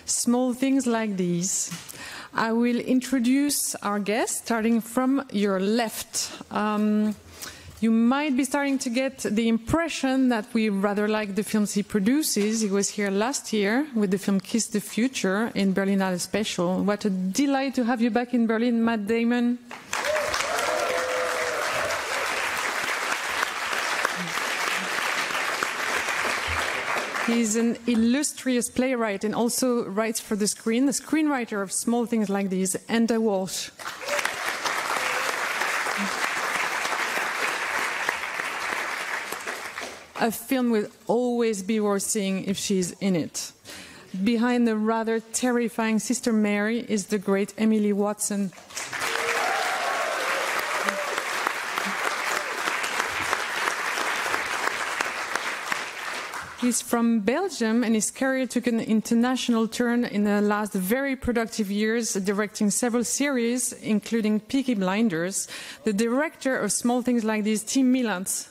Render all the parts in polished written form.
Small things like these. I will introduce our guest, starting from your left. You might be starting to get the impression that we rather like the films he produces. He was here last year with the film Kiss the Future in Berlinale Special. What a delight to have you back in Berlin, Matt Damon. He's an illustrious playwright and also writes for the screen, the screenwriter of Small Things Like These, and Walsh. A film will always be worth seeing if she's in it. Behind the rather terrifying Sister Mary is the great Emily Watson. He's from Belgium, and his career took an international turn in the last very productive years, directing several series, including Peaky Blinders. The director of Small Things Like These, Tim Milans.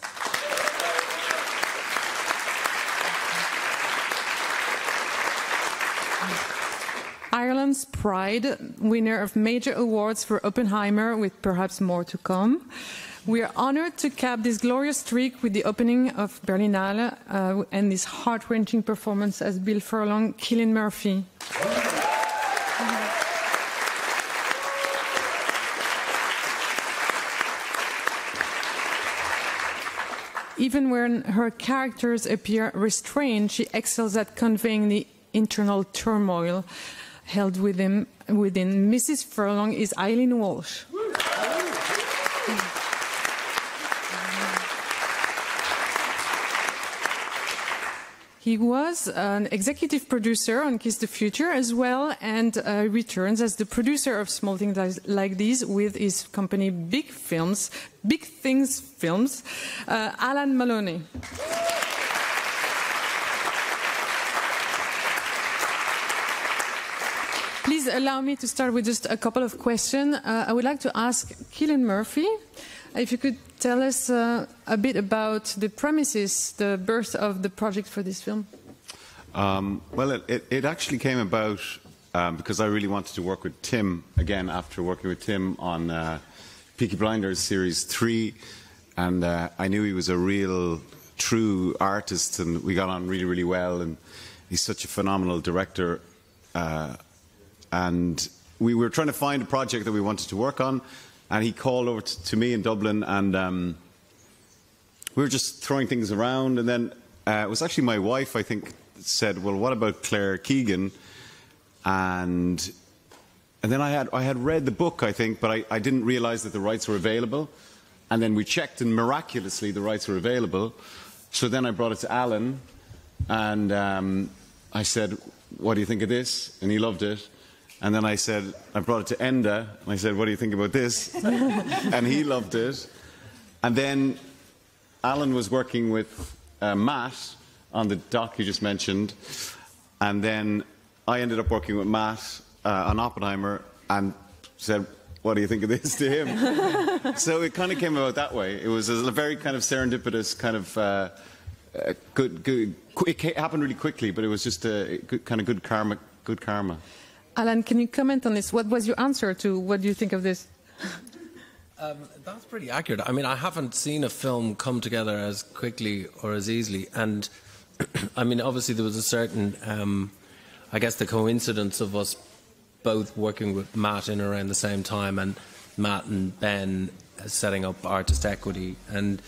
Ireland's pride, winner of major awards for Oppenheimer, with perhaps more to come. We are honored to cap this glorious streak with the opening of Berlinale and this heart-wrenching performance as Bill Furlong, Cillian Murphy. Even when her characters appear restrained, she excels at conveying the internal turmoil held within Mrs. Furlong is Eileen Walsh. He was an executive producer on Kiss the Future as well, and returns as the producer of Small Things Like These with his company Big Things Films, Alan Maloney. Please allow me to start with just a couple of questions. I would like to ask Cillian Murphy if you could tell us a bit about the premises, the birth of the project for this film. Well, it actually came about because I really wanted to work with Tim again after working with Tim on Peaky Blinders Series 3, and I knew he was a real, true artist, and we got on really, really well, and he's such a phenomenal director. And we were trying to find a project that we wanted to work on, and he called over to me in Dublin, and we were just throwing things around, and then it was actually my wife, I think, said, well, what about Claire Keegan? And then I had read the book, I think, but I didn't realise that the rights were available. And then we checked, and miraculously the rights were available. So then I brought it to Alan, and I said, what do you think of this? And he loved it. And then I brought it to Enda, and I said, what do you think about this? And he loved it. And then Alan was working with Matt on the doc you just mentioned. And then I ended up working with Matt on Oppenheimer and said, what do you think of this to him? So it kind of came about that way. It was a very kind of serendipitous kind of it happened really quickly, but it was just a good karma. Alan, can you comment on this? What was your answer to what do you think of this? That's pretty accurate. I mean, I haven't seen a film come together as quickly or as easily. And, I mean, obviously there was a certain, I guess, the coincidence of us both working with Matt in around the same time, and Matt and Ben setting up Artist Equity. And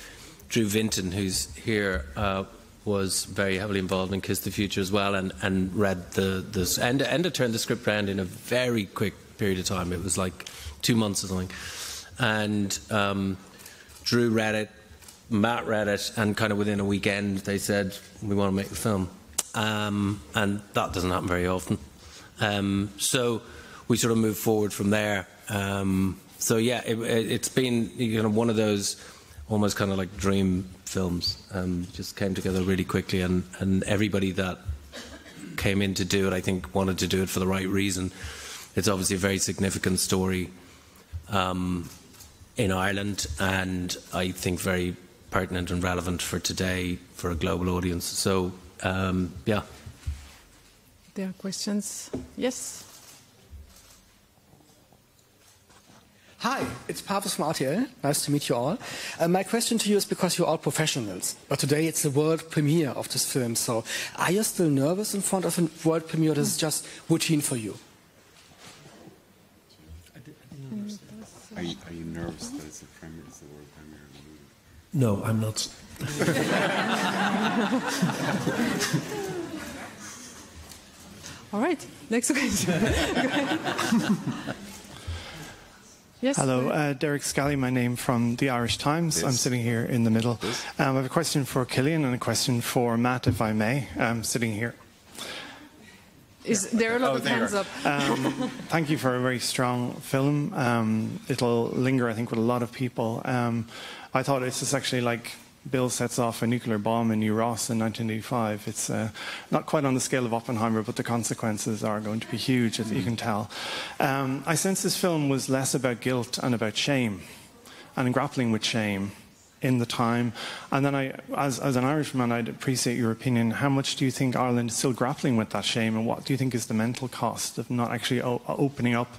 Drew Vinton, who's here, was very heavily involved in Kiss the Future as well, and read this. Enda turned the script around in a very quick period of time. It was like 2 months or something. And Drew read it, Matt read it, and kind of within a weekend they said, we want to make the film. And that doesn't happen very often. So we sort of moved forward from there. So yeah, it's been one of those almost kind of like dream films. Just came together really quickly, and everybody that came in to do it, I think, wanted to do it for the right reason. It's obviously a very significant story in Ireland, and I think very pertinent and relevant for today for a global audience. So, yeah. there are questions. Yes. Hi, it's Pavlos from RTL. Nice to meet you all. My question to you is because you're all professionals, but today it's the world premiere of this film. So are you still nervous in front of a world premiere, or is it just routine for you? Are you nervous that it's the world premiere of the movie? No, I'm not. All right, next question. Yes. Hello, Derek Scally, my name from the Irish Times. Yes. I'm sitting here in the middle. Yes. I have a question for Cillian and a question for Matt, if I may. I'm sitting here. There are a lot of hands up. Thank you for a very strong film. It'll linger, I think, with a lot of people. I thought it's just actually like Bill sets off a nuclear bomb in New Ross in 1985. It's not quite on the scale of Oppenheimer, but the consequences are going to be huge, as you can tell. I sense this film was less about guilt and about shame, and grappling with shame in the time. And then as an Irishman, I'd appreciate your opinion. How much do you think Ireland is still grappling with that shame, and what do you think is the mental cost of not actually opening up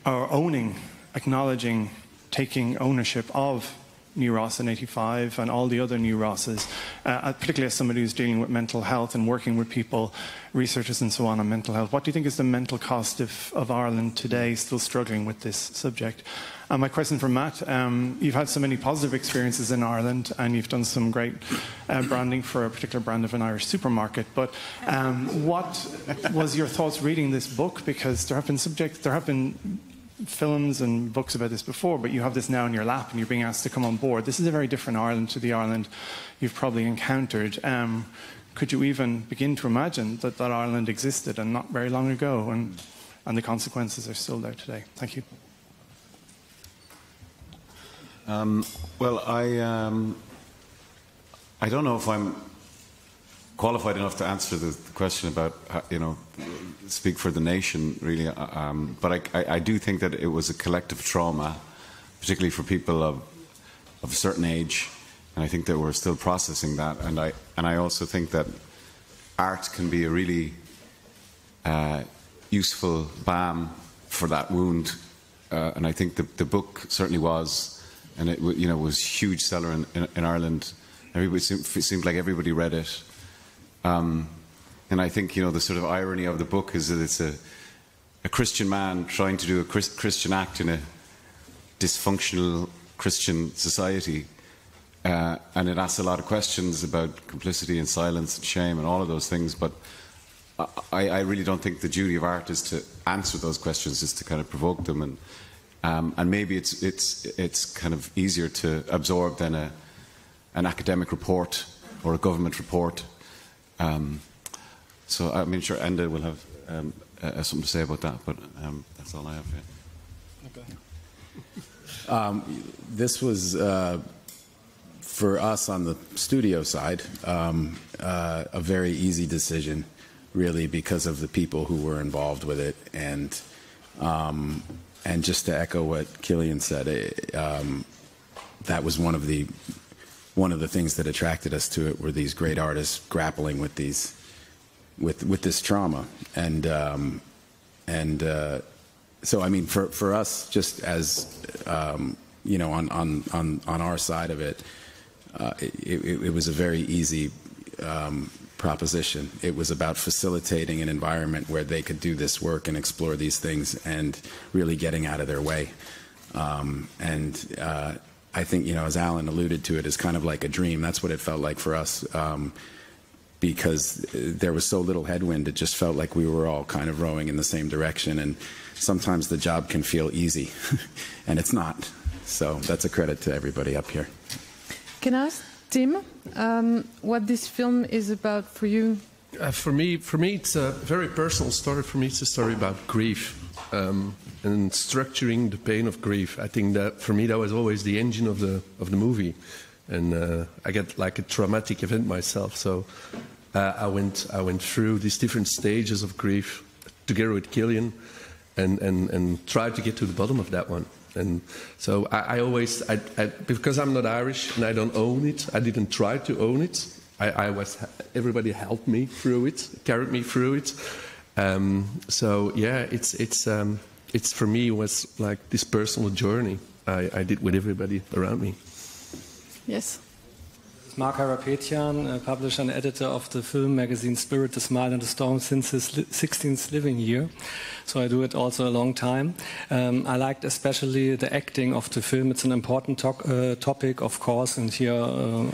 or owning, acknowledging, taking ownership of New Ross in 85 and all the other New Rosses, particularly as somebody who's dealing with mental health and working with people, researchers and so on mental health. What do you think is the mental cost of Ireland today still struggling with this subject? And my question for Matt, you've had so many positive experiences in Ireland and you've done some great branding for a particular brand of an Irish supermarket, but what was your thoughts reading this book? Because there have been films and books about this before, but you have this now in your lap and you're being asked to come on board. This is a very different Ireland to the Ireland you've probably encountered. Could you even begin to imagine that Ireland existed and not very long ago, and the consequences are still there today? Thank you. Well, I don't know if I'm qualified enough to answer the question about, speak for the nation, really. But I do think that it was a collective trauma, particularly for people of a certain age, and I think that we're still processing that. And I also think that art can be a really useful balm for that wound. And I think the book certainly was, and it was a huge seller in Ireland. It seemed like everybody read it. And I think, the sort of irony of the book is that it's a Christian man trying to do a Christian act in a dysfunctional Christian society. And it asks a lot of questions about complicity and silence and shame and all of those things. But I really don't think the duty of art is to answer those questions, is to kind of provoke them. And maybe it's kind of easier to absorb than an academic report or a government report. So I mean, sure, Enda will have something to say about that, but that's all I have. Okay. This was for us on the studio side a very easy decision, really, because of the people who were involved with it, and just to echo what Cillian said, that was one of the things that attracted us to it, were these great artists grappling with this trauma, and so I mean, for us, just as on our side of it, it was a very easy proposition. It was about facilitating an environment where they could do this work and explore these things and really getting out of their way. I think, as Alan alluded to, it is kind of like a dream. That's what it felt like for us, because there was so little headwind. It just felt like we were all kind of rowing in the same direction. And sometimes the job can feel easy, and it's not. So that's a credit to everybody up here. Can I ask Tim what this film is about for you? For me, it's a very personal story. For me, it's a story about grief. And structuring the pain of grief. I think that for me that was always the engine of the movie, and I get like a traumatic event myself. So I went through these different stages of grief together with Cillian, and tried to get to the bottom of that one. And so I always because I'm not Irish and I don't own it. I didn't try to own it. Everybody helped me through it, carried me through it. So yeah, it's for me was like this personal journey I did with everybody around me. Yes. Mark Harapetian, publisher and editor of the film magazine Spirit, the Smile and the Storm since his 16th living year. So I do it also a long time. I liked especially the acting of the film. It's an important topic, of course, and here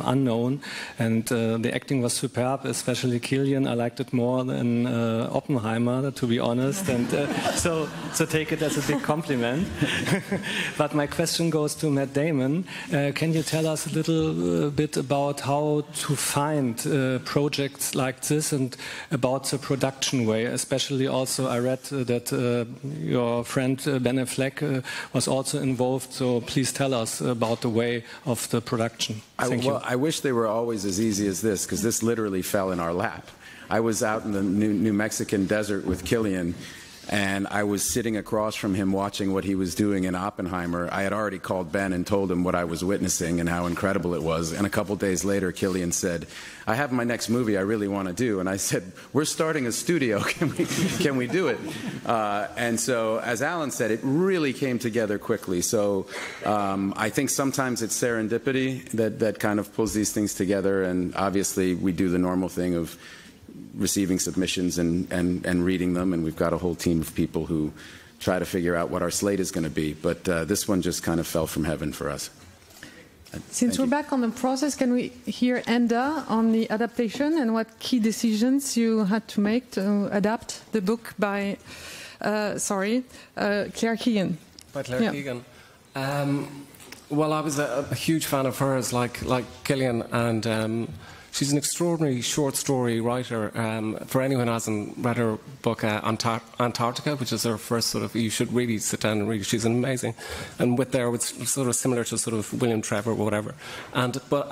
unknown. And the acting was superb, especially Cillian. I liked it more than Oppenheimer, to be honest. And so take it as a big compliment. But my question goes to Matt Damon. Can you tell us a little bit about how to find projects like this and about the production way? Especially also I read that your friend Ben Affleck was also involved, so please tell us about the way of the production. Thank you. I wish they were always as easy as this, because this literally fell in our lap. I was out in the New Mexican desert with Cillian, and I was sitting across from him watching what he was doing in Oppenheimer. I had already called Ben and told him what I was witnessing and how incredible it was. And a couple days later, Cillian said, I have my next movie I really want to do. And I said, we're starting a studio. Can we do it? And so, as Alan said, it really came together quickly. So I think sometimes it's serendipity that kind of pulls these things together. And obviously, we do the normal thing of receiving submissions and reading them, and we've got a whole team of people who try to figure out what our slate is going to be. But this one just kind of fell from heaven for us. Since we're back on the process, can we hear Enda on the adaptation and what key decisions you had to make to adapt the book by, Claire Keegan? By Claire Keegan. Well, I was a huge fan of hers, like Cillian, and she's an extraordinary short story writer. For anyone who hasn't read her book, Antarctica, which is her first sort of, you should really sit down and read it. She's amazing. And it's sort of similar to sort of William Trevor or whatever. But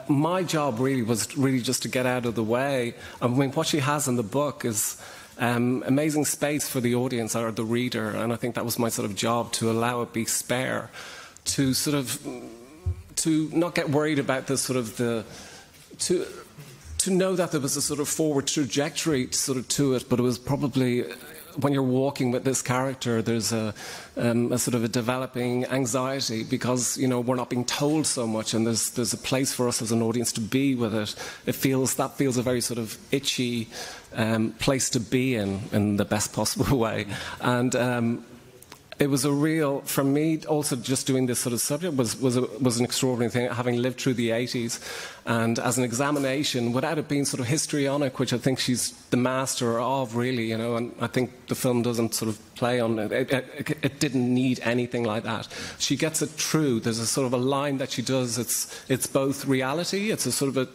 my job really was just to get out of the way. I mean, what she has in the book is amazing space for the audience or the reader. And I think that was my sort of job, to allow it be spare, to sort of to not get worried about the sort of to know that there was a sort of forward trajectory sort of to it, but it was probably, when you're walking with this character, there's a sort of a developing anxiety, because we're not being told so much, and there's a place for us as an audience to be with it. That feels a very sort of itchy place to be in the best possible way, and. It was a real, for me, also just doing this sort of subject was an extraordinary thing, having lived through the 80s, and as an examination, without it being sort of histrionic, which I think she's the master of, really, and I think the film doesn't sort of play on it. It didn't need anything like that. She gets it true. There's a sort of a line that she does. It's both reality. It's a sort of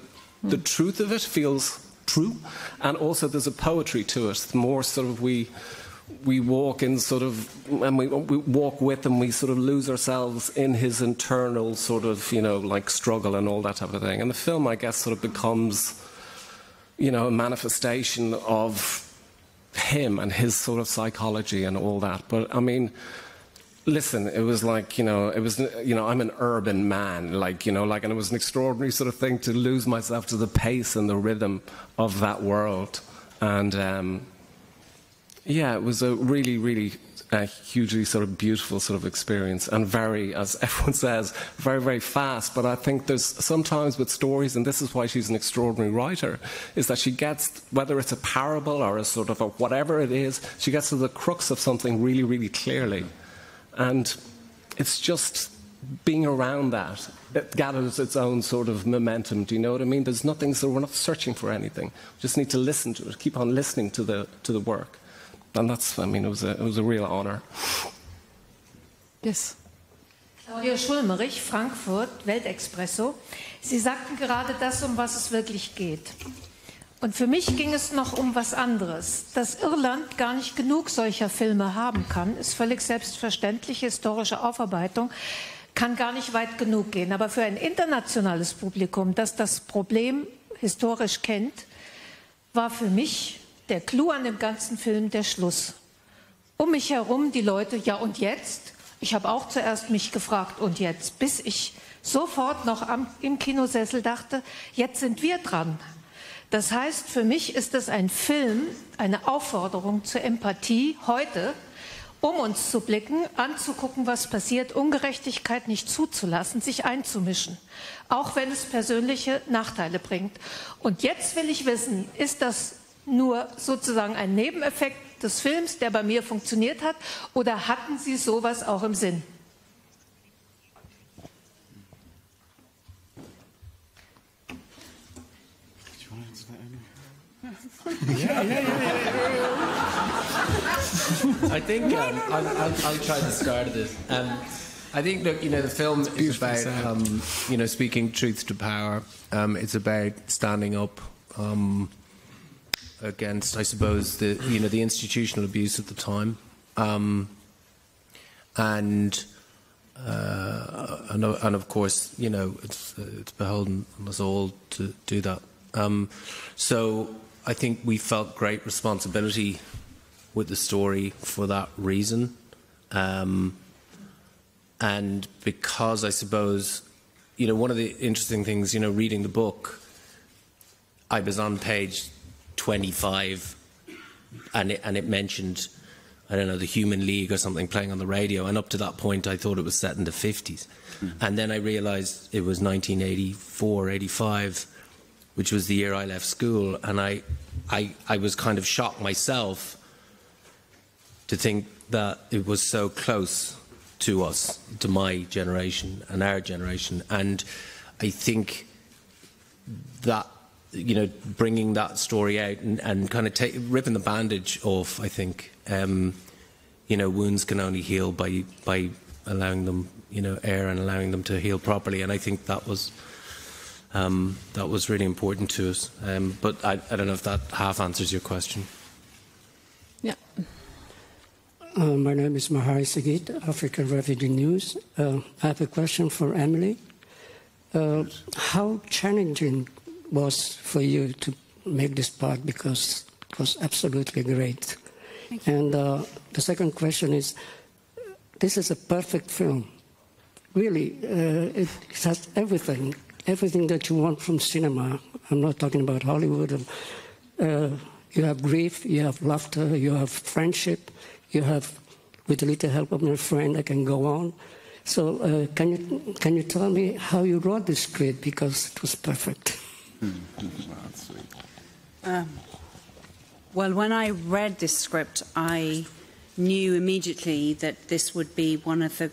the truth of it feels true, and also there's a poetry to it. The more sort of we walk in sort of, and we walk with him, we sort of lose ourselves in his internal sort of, like struggle and all that type of thing. And the film, I guess, sort of becomes, a manifestation of him and his sort of psychology and all that. But I mean, listen, it was like, I'm an urban man, and it was an extraordinary sort of thing to lose myself to the pace and the rhythm of that world. And, yeah, it was a really, really hugely sort of beautiful sort of experience, and very, as everyone says, very, very fast. But I think there's sometimes with stories, and this is why she's an extraordinary writer, is that she gets, whether it's a parable or a sort of a whatever it is, she gets to the crux of something really, really clearly. And it's just being around that. It gathers its own sort of momentum. Do you know what I mean? There's nothing, so we're not searching for anything. We just need to listen to it, keep on listening to the work. And that's, I mean, it was a real honor. Yes. Claudia Schulmerich, Frankfurt, Weltexpresso. Sie sagten gerade das, um was es wirklich geht. Und für mich ging es noch um was anderes. Dass Irland gar nicht genug solcher Filme haben kann, ist völlig selbstverständlich. Historische Aufarbeitung kann gar nicht weit genug gehen. Aber für ein internationales Publikum, das das Problem historisch kennt, war für mich der Clou an dem ganzen Film der Schluss. Um mich herum die Leute, ja und jetzt? Ich habe auch zuerst mich gefragt, und jetzt? Bis ich sofort noch im Kinosessel dachte, jetzt sind wir dran. Das heißt, für mich ist es ein Film, eine Aufforderung zur Empathie heute, um uns zu blicken, anzugucken, was passiert, Ungerechtigkeit nicht zuzulassen, sich einzumischen, auch wenn es persönliche Nachteile bringt. Und jetzt will ich wissen, ist das nur sozusagen ein Nebeneffekt des Films, der bei mir funktioniert hat, oder hatten Sie sowas auch im Sinn? I think I'll try the start of this. I think, look, the film is about, speaking truth to power. It's about standing up against, I suppose, the institutional abuse at the time, and of course, it's beholden on us all to do that. So I think we felt great responsibility with the story for that reason, and because I suppose, one of the interesting things, reading the book, I was on page 25, and it mentioned, I don't know, the Human League or something playing on the radio, and up to that point I thought it was set in the 50s. And then I realised it was 1984, 85, which was the year I left school, and I was kind of shocked myself to think that it was so close to us, to my generation and our generation. And I think that, bringing that story out and kind of ripping the bandage off, I think, wounds can only heal by allowing them, air and allowing them to heal properly. And I think that was really important to us. But I don't know if that half answers your question. Yeah. My name is Mahari Sagit, African Refugee News. I have a question for Emily. How challenging was for you to make this part, because it was absolutely great. And the second question is, this is a perfect film. Really, it has everything that you want from cinema. I'm not talking about Hollywood. You have grief, you have laughter, you have friendship, you have, with a little help of my friend, I can go on. So can you tell me how you wrote this script, because it was perfect. Well, when I read this script, I knew immediately that this would be one of the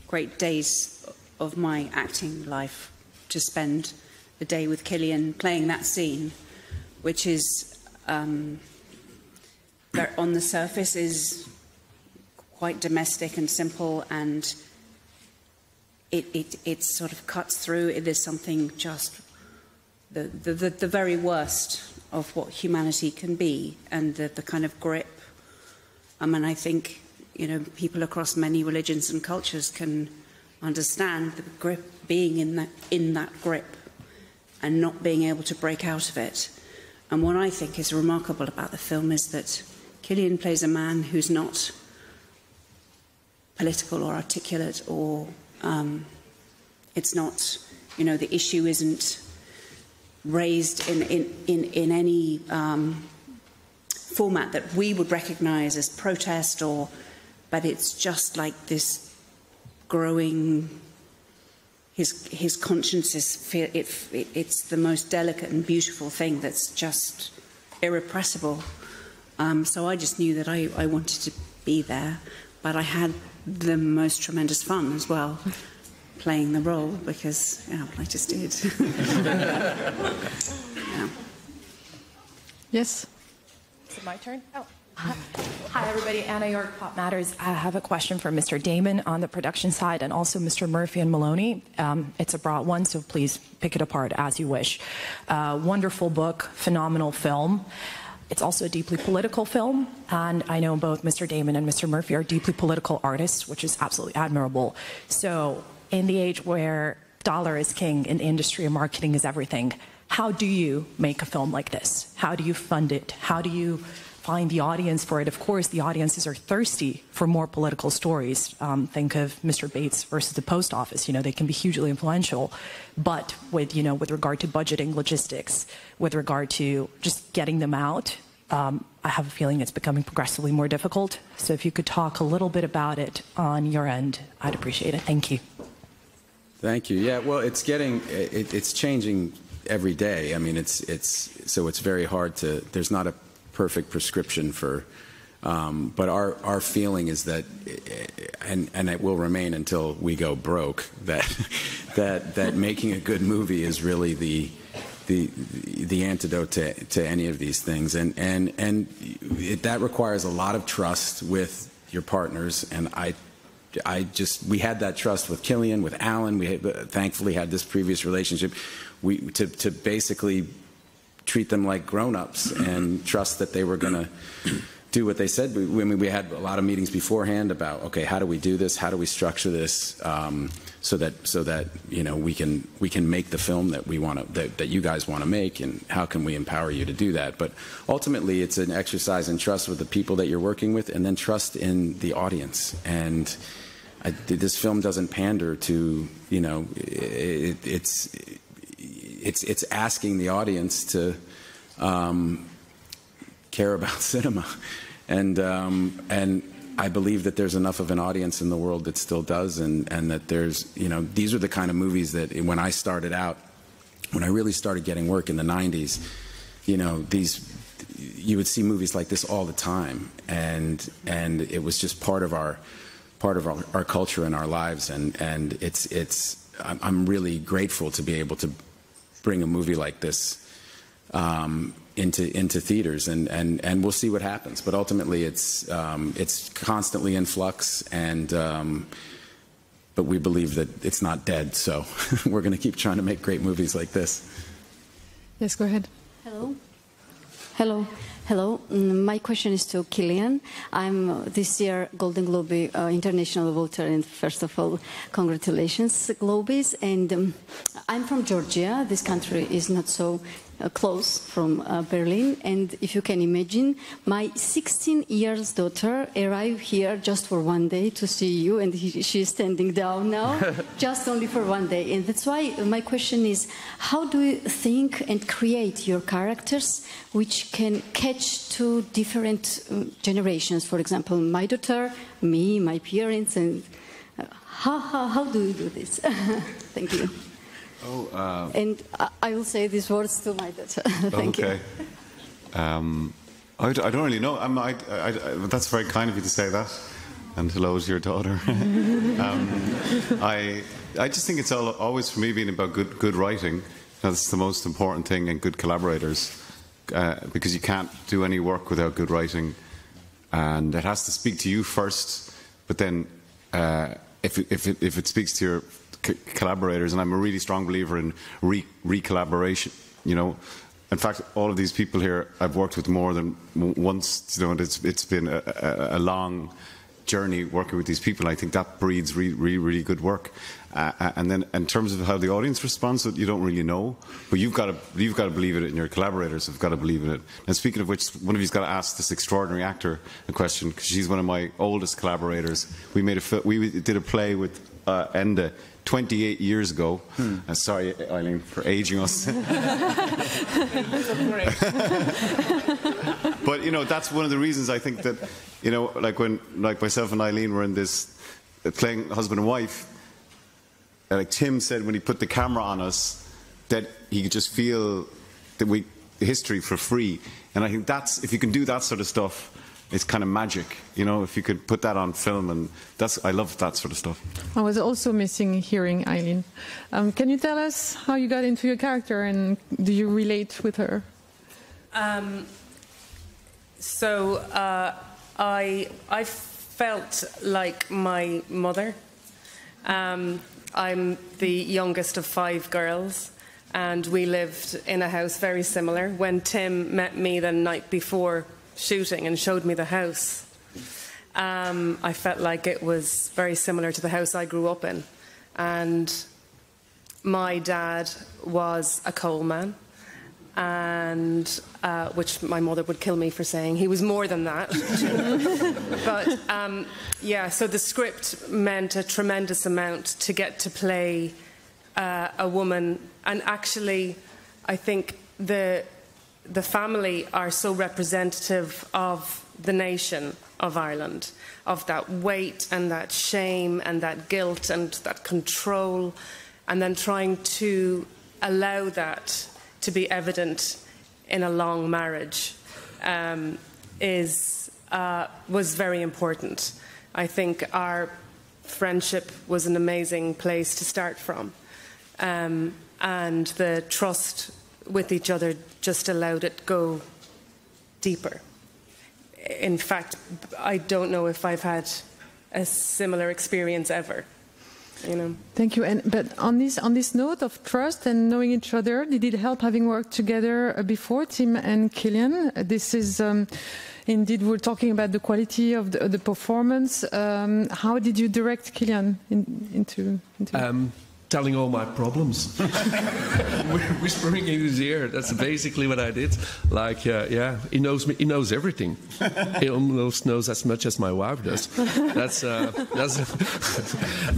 great days of my acting life, to spend the day with Cillian playing that scene, which is, on the surface, is quite domestic and simple, and it sort of cuts through. It is something just the very worst of what humanity can be, and the kind of grip. And I think, people across many religions and cultures can understand the grip, being in that grip and not being able to break out of it. And what I think is remarkable about the film is that Cillian plays a man who's not political or articulate, or it's not, the issue isn't raised in any format that we would recognise as protest, but it's just like this growing. His conscience it's the most delicate and beautiful thing that's just irrepressible. So I just knew that I wanted to be there, but I had the most tremendous fun as well, playing the role, because I just did. Yeah. Yes. Is it my turn? Oh. Hi, everybody. Anna York, Pop Matters. I have a question for Mr. Damon on the production side, and also Mr. Murphy and Maloney. It's a broad one, so please pick it apart as you wish. Wonderful book, phenomenal film. It's also a deeply political film, and I know both Mr. Damon and Mr. Murphy are deeply political artists, which is absolutely admirable. So in the age where dollar is king in the industry and marketing is everything, how do you make a film like this? How do you fund it? How do you find the audience for it. Of course, the audiences are thirsty for more political stories. Think of Mr. Bates versus the post office. You know, they can be hugely influential, but with, you know, with regard to budgeting, logistics, with regard to just getting them out, I have a feeling it's becoming progressively more difficult. So if you could talk a little bit about it on your end, I'd appreciate it. Thank you. Thank you. Yeah, well, it's changing every day. I mean, it's very hard to, there's not a perfect prescription for, but our feeling is that, and it will remain until we go broke, that making a good movie is really the antidote to any of these things, and that requires a lot of trust with your partners, and we had that trust with Cillian, with Alan. We thankfully had this previous relationship. To basically treat them like grown-ups and trust that they were going to do what they said. We had a lot of meetings beforehand about, okay, how do we do this? How do we structure this so that you know we can make the film that we want to, that you guys want to make, and how can we empower you to do that? But ultimately, it's an exercise in trust with the people that you're working with, and then trust in the audience. And this film doesn't pander to, you know, it's asking the audience to care about cinema, and I believe that there's enough of an audience in the world that still does, and that there's, you know, these are the kind of movies that when I started out, when I really started getting work in the 90s, you know, you would see movies like this all the time, and it was just part of our culture and our lives, and I'm really grateful to be able to bring a movie like this into theaters, and we'll see what happens. But ultimately, it's constantly in flux, but we believe that it's not dead. So we're going to keep trying to make great movies like this. Yes, go ahead. Hello. Hello. Hello. My question is to Cillian. I'm this year Golden Globe international voter, and first of all, congratulations, Globies. And I'm from Georgia. This country is not so close from Berlin, and if you can imagine, my 16-year-old daughter arrived here just for one day to see you, and she's standing down now, just only for one day. And that's why my question is, how do you think and create your characters which can catch two different generations? For example, my daughter, me, my parents, and how do you do this? Thank you. And I will say these words to my daughter. Thank you. I don't really know. That's very kind of you to say that. And hello to your daughter. I just think it's always, for me, been about good writing. That's the most important thing, and good collaborators, because you can't do any work without good writing, and it has to speak to you first. But then, if it speaks to your collaborators, and I'm a really strong believer in re-collaboration, you know. In fact, all of these people here I've worked with more than once, you know, and it's been a long journey working with these people. I think that breeds really good work. And then in terms of how the audience responds, you don't really know, but you've got to believe it, and your collaborators have got to believe in it. And speaking of which, one of you's got to ask this extraordinary actor a question, because she's one of my oldest collaborators. We did a play with Enda 28 years ago. Sorry, Eileen, for aging us. But, you know, that's one of the reasons I think that, you know, like myself and Eileen were in this playing husband and wife, like Tim said when he put the camera on us, that he could just feel the history for free. And I think that's, if you can do that sort of stuff, it's kind of magic, you know, if you could put that on film, and I love that sort of stuff. I was also missing hearing Eileen. Can you tell us how you got into your character, and do you relate with her? I felt like my mother. I'm the youngest of 5 girls, and we lived in a house very similar. When Tim met me the night before shooting and showed me the house, I felt like it was very similar to the house I grew up in. And my dad was a coal man, and which my mother would kill me for saying. He was more than that. But yeah, so the script meant a tremendous amount to get to play a woman, and actually I think the family are so representative of the nation of Ireland, of that weight and that shame and that guilt and that control, and then trying to allow that to be evident in a long marriage was very important. I think our friendship was an amazing place to start from, and the trust with each other just allowed it go deeper. In fact, I don't know if I've had a similar experience ever. You know. Thank you. But on this note of trust and knowing each other, did it help having worked together before, Tim and Cillian? This is indeed, we're talking about the quality of the performance. How did you direct Cillian into telling all my problems, whispering in his ear. That's basically what I did. Like, yeah, he knows me. He knows everything. He almost knows as much as my wife does. That's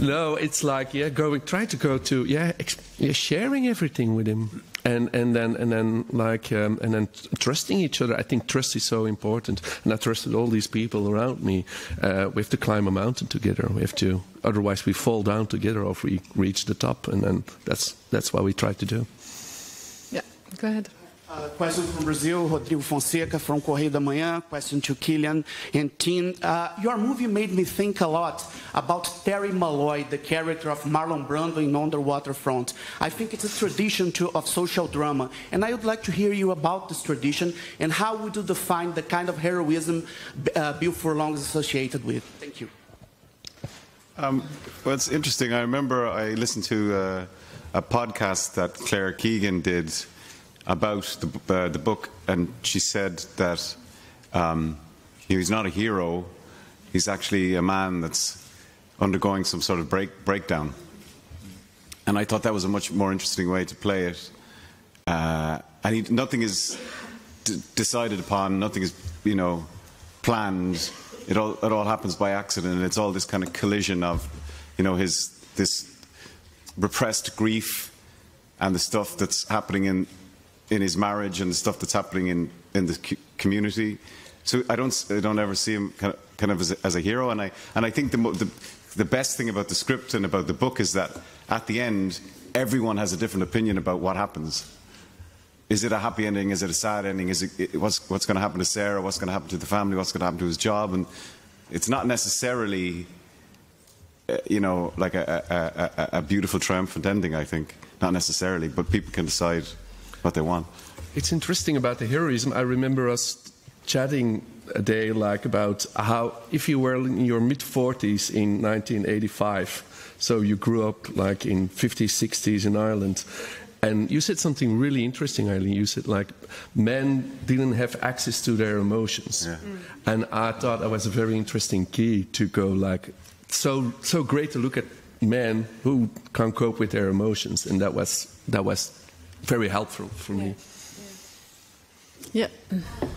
no. It's like, yeah, trying to go to, sharing everything with him. And then trusting each other. I think trust is so important, and I trusted all these people around me. We have to climb a mountain together. We have to, otherwise we fall down together, or if we reach the top. And then that's what we try to do. Yeah, go ahead. Question from Brazil, Rodrigo Fonseca from Correio da Manhã. Question to Cillian and Tim. Your movie made me think a lot about Terry Malloy, the character of Marlon Brando in On the Waterfront. I think it's a tradition of social drama, and I would like to hear you about this tradition and how would you define the kind of heroism Bill Furlong is associated with. Thank you. Well, it's interesting. I remember I listened to a podcast that Claire Keegan did about the book, and she said that he's not a hero. He's actually a man that's undergoing some sort of breakdown. And I thought that was a much more interesting way to play it. And nothing is decided upon, nothing is, planned. It all happens by accident, and it's all this kind of collision of, this repressed grief and the stuff that's happening in his marriage and the stuff that's happening in the community. So I don't ever see him kind of as a hero. And I think the best thing about the script and about the book is that at the end, everyone has a different opinion about what happens. Is it a happy ending? Is it a sad ending? Is it what's going to happen to Sarah? What's going to happen to the family? What's going to happen to his job? And it's not necessarily, like a beautiful, triumphant ending, I think. Not necessarily, but people can decide what they want. It's interesting about the heroism. I remember us chatting a day about how if you were in your mid-40s in 1985, so you grew up in 50s, 60s in Ireland, and you said something really interesting, Eileen. You said men didn't have access to their emotions. Yeah. And I thought that was a very interesting key to go so great to look at men who can't cope with their emotions, and that was very helpful for me. Yeah.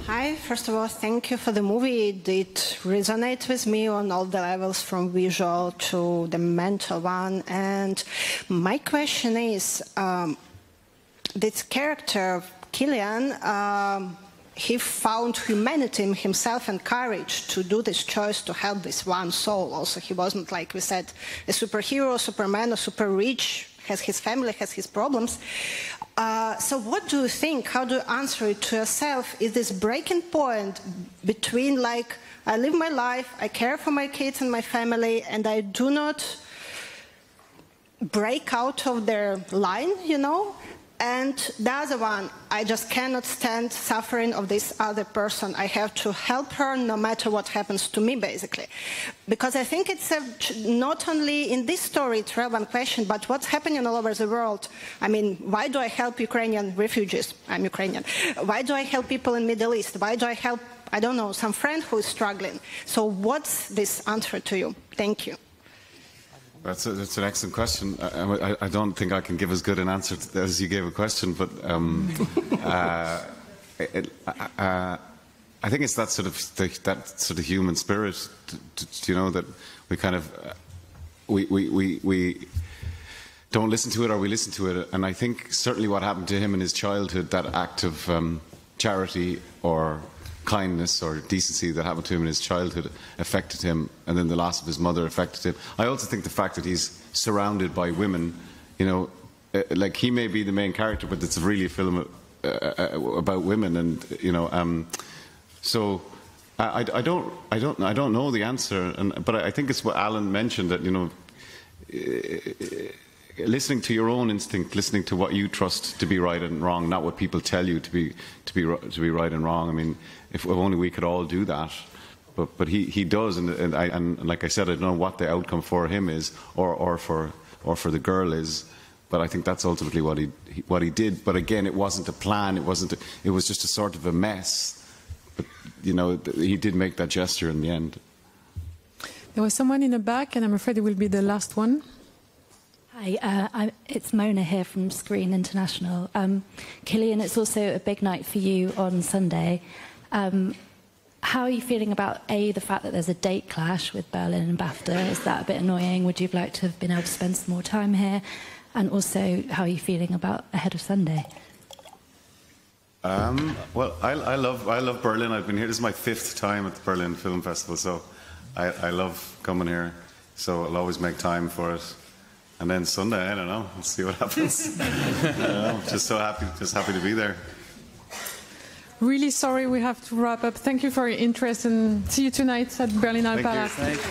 Hi, first of all, thank you for the movie. It did resonate with me on all the levels, from visual to the mental one. And my question is, this character, Cillian, he found humanity in himself and courage to do this choice to help this one soul. Also, he wasn't, like we said, a superhero, Superman, or super rich, has his family, has his problems. So what do you think? How do you answer it to yourself? Is this breaking point between I live my life, I care for my kids and my family, and I do not break out of their line, And the other one, I just cannot stand suffering of this other person. I have to help her no matter what happens to me, basically. Because I think it's not only in this story it's a relevant question, but what's happening all over the world. I mean, why do I help Ukrainian refugees? I'm Ukrainian. Why do I help people in the Middle East? Why do I help, I don't know, some friend who is struggling? So what's this answer to you? Thank you. That's an excellent question. I don't think I can give as good an answer as you gave a question, but I think it's that sort of human spirit, you know, that we kind of we don't listen to it, or we listen to it. And I think certainly what happened to him in his childhood, that act of charity or kindness or decency that happened to him in his childhood, affected him, and then the loss of his mother affected him. I also think the fact that he's surrounded by women, you know, like he may be the main character, but it's really a film about women, and you know, so I don't know the answer, but I think it's what Alan mentioned, that, you know, listening to your own instinct, listening to what you trust to be right and wrong, not what people tell you to be right and wrong. I mean, if only we could all do that. But he does, and like I said, I don't know what the outcome for him is, or for the girl is. But I think that's ultimately what he did. But again, it wasn't a plan. It was just a sort of a mess. But you know, he did make that gesture in the end. There was someone in the back, and I'm afraid it will be the last one. Hi, it's Mona here from Screen International. Cillian, it's also a big night for you on Sunday. How are you feeling about, the fact that there's a date clash with Berlin and BAFTA? Is that a bit annoying? Would you have liked to have been able to spend some more time here? And also, how are you feeling about ahead of Sunday? Well, I love Berlin. I've been here. This is my 5th time at the Berlin Film Festival, so I love coming here. So I'll always make time for it. And then Sunday, I don't know. We'll see what happens. Just happy to be there. Really sorry we have to wrap up. Thank you for your interest, and see you tonight at Berlinale Palace. Thank you.